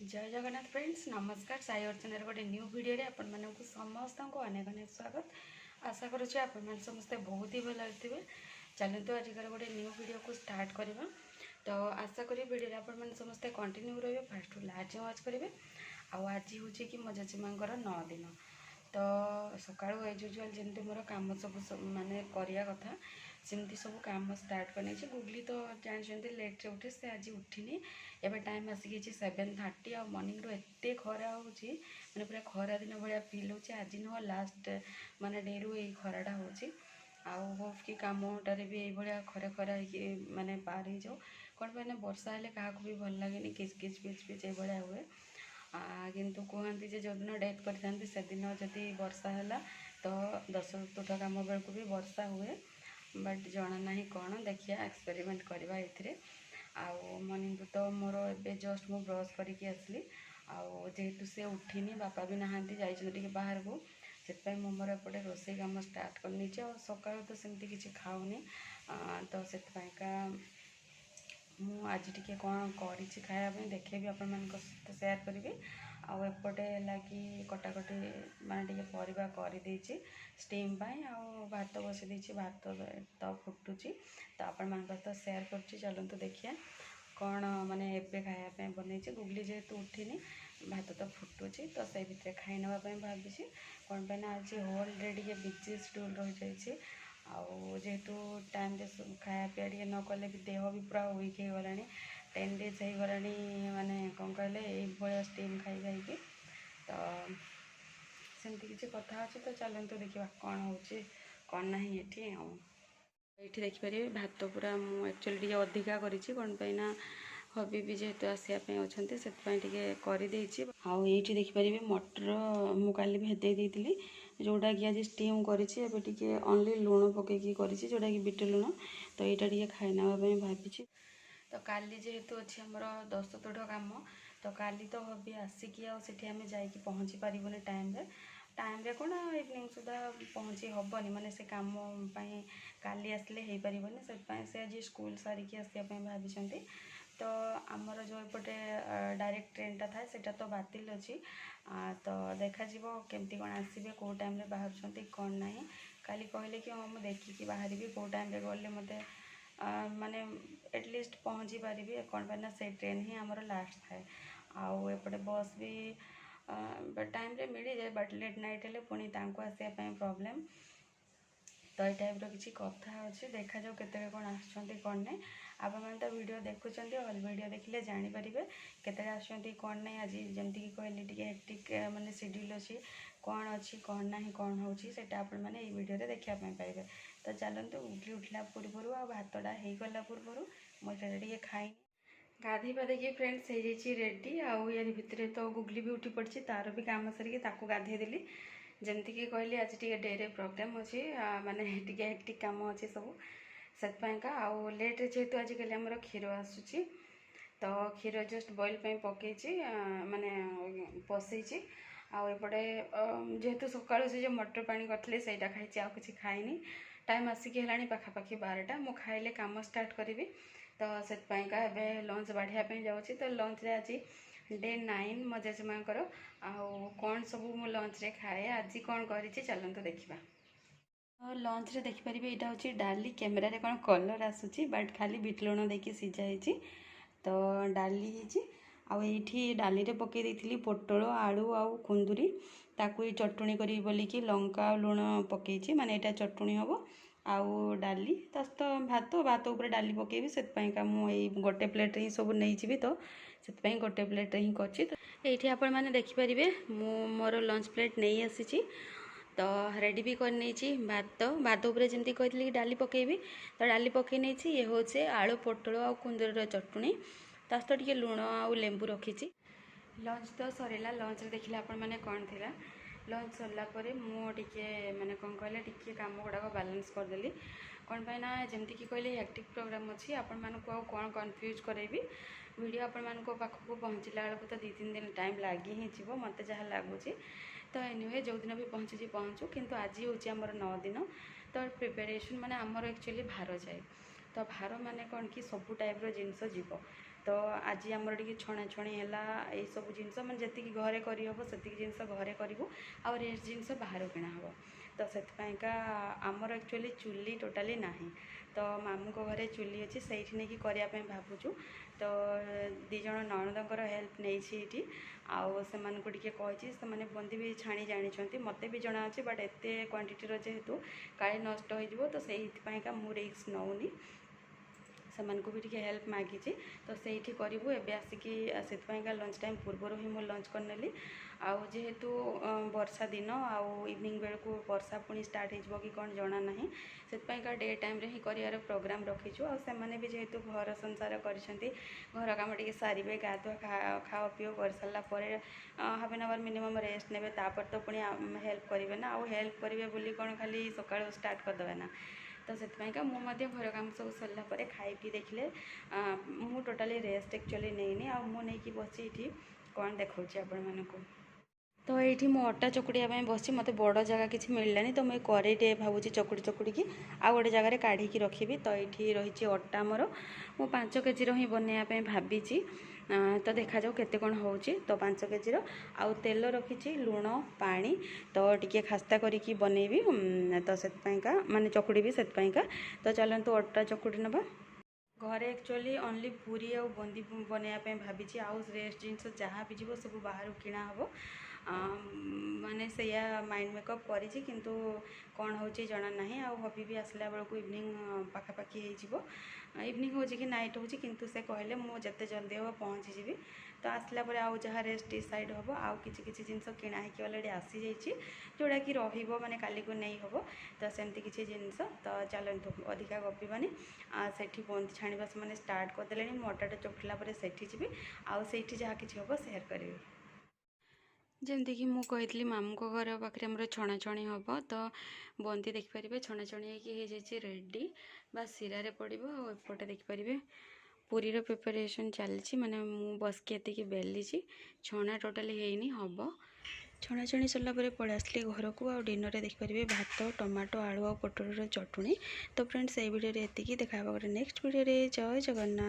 जय जगन्नाथ फ्रेंड्स नमस्कार साई अर्चना गोटे न्यू वीडियो आपण मानक समस्त को अनेक अनेक स्वागत आशा करुच्छे आपण समस्ते बहुत ही भल थे। चलते आज गोटे न्यू वीडियो को स्टार्ट करवा। तो आशा करी वीडियो आपण मैंने समस्ते कंटिन्यू रही फास्ट लास्ट वाच करेंगे। आज हूँ कि मो जेजेमा 9 दिन। तो सका एज यूजुआल जमी मोर कम सब माने करिया कथा सेमती सब काम स्टार्ट करनी। गुगली तो जानते लेट्रे उठे से आज उठिनी। एवं टाइम आसिक 7:30 आ मॉर्निंग रो एते खरा हो माने पूरा खरा दिन भाया फिल हो। आज नुह लास्ट माने डे रु यही खराटा हो होप कि कमटारे भी ये खरा खरा माने पार हो जाओ। कौन पे वर्षा हेल्ले क्या भी भल लगे किच किच पिच पिच ये हुए। किंतु कहते जो दिन डेथ करते से दिन जदि वर्षा है तो 10 चतुर्थ काम बेलू भी वर्षा हुए। बट जना ना कौन देखिए एक्सपेरिमेंट करवा ये। मॉर्निंग तो मोर ए जस्ट मु ब्रश करके आसली। जेहेतु सी उठिनी बापा भी नहांती जाइए बाहर को से मोर एपटे रोसे कम स्टार्ट करनी। सका तो सेमती किसी खाऊनी तो से आज टी कौन कर खायापी देखेबी आपण मान सहित सेयार करी। आउपटे लगी कटाकटी माने परिवा कर स्टीम भात बसई भात तो फुटुची तो आपण मान सहित सेयार कर। चलते देखिए कौन माने एबे खायापी बन गुगली जेहेतु उठिनी भात तो फुटुची तो से भितर खाई नापी भावी। कौन पे आज होल डे टे बिजी शेड्यूल रही जाइए। जेहेतु टाइम खाया पीया टे न कले भी देह भी पूरा वीक हो गला। 10 days हो गला माने कौन कहले ये स्टीम खाई खाई तो सेमती किसी कथा अच्छे। तो चलते देखा कौन हो कौन ना ये देखिपारे भात पूरा मुझे एक्चुअली अधिका करी कौन पाइना हबी भी जेहेतु आसापी अच्छा से करदे। देखिपारे मटर मुझे भेदे देती जोटा कि आज स्टीम करी ओनली लुण पकईकी जोटा कि बीट लुण तो यहाँ टे खाई नापी भावी। तो काली जेहेतु अच्छी आमर 10 चतुर्थ काम तो काली तो हबी आसिकी आम जा पहुँची पारूनी टाइम रे कौन इवनिंग सुधा पहुँची हेनी माने से कम काली आसले हो पारनी से आज स्कूल सारिकी आसपाई भाई। तो आमर जो एपटे डायरेक्ट ट्रेन टा थाए सेटा तो बातिल अच्छी। तो देखा केमती कौन आसबे कौ टाइम बाहर कौन ना काली कहले कि हाँ मुझे देखिकी बाहर कौ टाइम गले मत माने एटलिस्ट पहुँची पारि कौन पाना से ट्रेन ही आमर लास्ट थाए। आउपटे बस भी टाइम रे मिल जाए बट लेट नाइट हेल्ले पुणी आसपाई प्रॉब्लम। तो ये टाइप किसी कथा अच्छे देखा जाओ केते कौन आसुँच कौन ना आपण मैंने तो वीडियो देखुं हल वीडियो देखिले जानीपारे केते आसुँच कौन ना। आज जमती कहली टी हेक्टिक माने शेड्यूल अच्छी कौन अच्छी कौन ना कौन हो आपण मैंने ये वीडियो देखापी पाइबे। तो चलते उठी उठला पूर्वर आ भातटा हो गला पूर्वर मुझे खाई गाधे पाधे फ्रेंड्स हो रेडी। आउ यार भितर तो गुगली भी उठी पड़ी तार भी कम सारिकी गाधे देली जमती कि कहली आज टे डे प्रोग्राम अच्छी माने टे हेक्टिक काम अच्छे सब से आउ लेट्रे जेहेतु आजिकल आमर क्षीर आसूची तो क्षीर जस्ट बॉइल पकई माने पसई आउपटे जेहेतु सकाळु से जो मटर पानी करते से खाई आउ कि खाईनी टाइम आसिक है पाखापाखि 12टा मु खाइले काम स्टार्ट करी। तो से लंच बाढ़ापी जाऊँगी। तो लंच रे आज डे 9 मो जेजेमा कौन सब मु लंच रे खाए आज कौन कर चलते देखा। लंच रे देखिपारे यहाँ हूँ डाली कैमेरा रे कौन कलर आसूची बट खाली बीट लुण देकी सीझाई। तो डाली आईठी डाली रे पकई देती पोटल आलू आउ कुंदुरी ताकू चटुणी करी बोलिकी लंका लुण पकई माने यहाँ चटुणी हम आउ डाली तो भात भात उपर डाली पकेबी से मुझे गोटे प्लेट ही सब नहीं तो से गोटे प्लेट ही कर आपण मैंने देखिपारे मोर लंच प्लेट नहीं आसी। तो रेडी भी कर नहीं भात भात उपर जमी कही कि डाली पकेबी तो डाली पकई नहीं ये हूँ आलू पोटल आ कुंदुर चटुणी ता सहित टे लुण आ लेंबू रखी। लंच तो सरला लंच देखिले आपण मैंने कौन थिला लंच सरलापर मुझे माने कौन कहले टी कम गुड़ाक बालान्स करदेली कौन पाइना जमती कि कहली हेक्टिक प्रोग्राम अच्छी आपण मानक कौन कन्फ्यूज करेबी वीडियो आपण मानक पाखक पहुँचला बेलू तो 2-3 दिन टाइम लगी ही मत जहाँ लगुच। तो एनिवे जो दिन भी पहुँची पहुँचू किंतु आज हूँ आमर 9 दिन। तो प्रिपेरेसन माने आमर एक्चुअली भार जाए तो भार माने कौन कि सबू टाइप जिनस जीव तो आज आमर टिके छणाछणी है यही सब जिनस मैंने जी घरे करहब से जिनस घरे करूँ आउ रेस्ट जिनस बाहर किणा हम तो से आमर एक्चुअली चुली टोटाली ना तो मामू को घरे चुली अच्छी से नहीं करने भावुँ तो दीज नणदर हेल्प नहीं आउ से कही से बंदी भी छाणी जानी मत भी जना अच्छे बट एत क्वांटिटी जेहेतु काले नष्ट हो तो से मु रिस्क नौनी से भी टी हेल्प मागी तो से करूँ एवं आसिकी से लंच टाइम पूर्वर ही मुझे लंच करनेली आउ जेहेतु वर्षा दिन आउ इवनिंग बेल को वर्षा पुणी स्टार्ट हो कि कौन जना ना से डे टाइम रे ही कर प्रोग्राम रखीचु आ से भी जेहेतु घर संसार कर घर कम टे सारे गाधुआ खाओ पीओ कर सारापर half an hour minimum rest ने तो पुणी हेल्प करेंगे ना आउ हेल्प करेंगे बोली कौन खाली सकाळु स्टार्ट करदे ना तो से मुझे घर काम सब सरला खाई पी देखिले मु टोटाली रेस्ट एक्चुअली नहीं आ मुझे बसी कौन देखा आपण मानक तो ये मो अटा चकुड़िया बस मत बड़ जगह किसी मिललानी तो मुझे कड़े भावुँ चकुड़ी चकुड़ी की आ गोटे जगह काढ़ी रखी तो ये रही अटा मोर मु 5 केजी ही बनवाई भावी तो देखा जाओ केते कौन हो तो 5 केजी आउ तेल रखी लुण पानी तो टिके खास्ता करी बनैबी तो से माने चकुड़ी भी से तो चलतु अटा चकुड़ी नवा घरे एक्चुअली ओनली पूरी आ बंदी बनवाई भावी आउ रेस्ट जिनस जहाँ भी जीव सब बाहर किणा हम माने से माइंड मेकअप करी किंतु कौन हो जना ना हबी भी आसला बेलू इवनिंग पाखापाखि हो इवनिंग हो कि नाइट हो किंतु से कहले मुझे जल्दी हम पहुँची जी तो आसला आउ जहाँ रेस्ट डिसाइड हम आउ किसी जिनस किणा ही अलरेडी आसी जाइए जोड़ा कि माने काली को नहीं हम तो सेमती किसी जिनस तो चलतु अधिका गपीबानी से बंदी छाणा से मैंने स्टार्ट करदे मोटाटा चुटला से जी आउ से जहाँ किसी हम सेयार करी जमती कि मुझे कही मामू घर पाखे आम छणाछणी हम तो बंदी देखिपारे छणाछणी हो रेडी बस सिरा पड़ो एपटे देखिपारे पूरीर प्रिपरेशन चलती माने मु बस के एति बेली छणा टोटाली है हम छणाछणी सरला पड़े आसली घर को आ डिनर देखिपारे भात टमाटो आलू और पोटल चटुणी तो फ्रेंड्स ये वीडियो एति देखा नेक्स्ट वीडियो जय जगन्नाथ।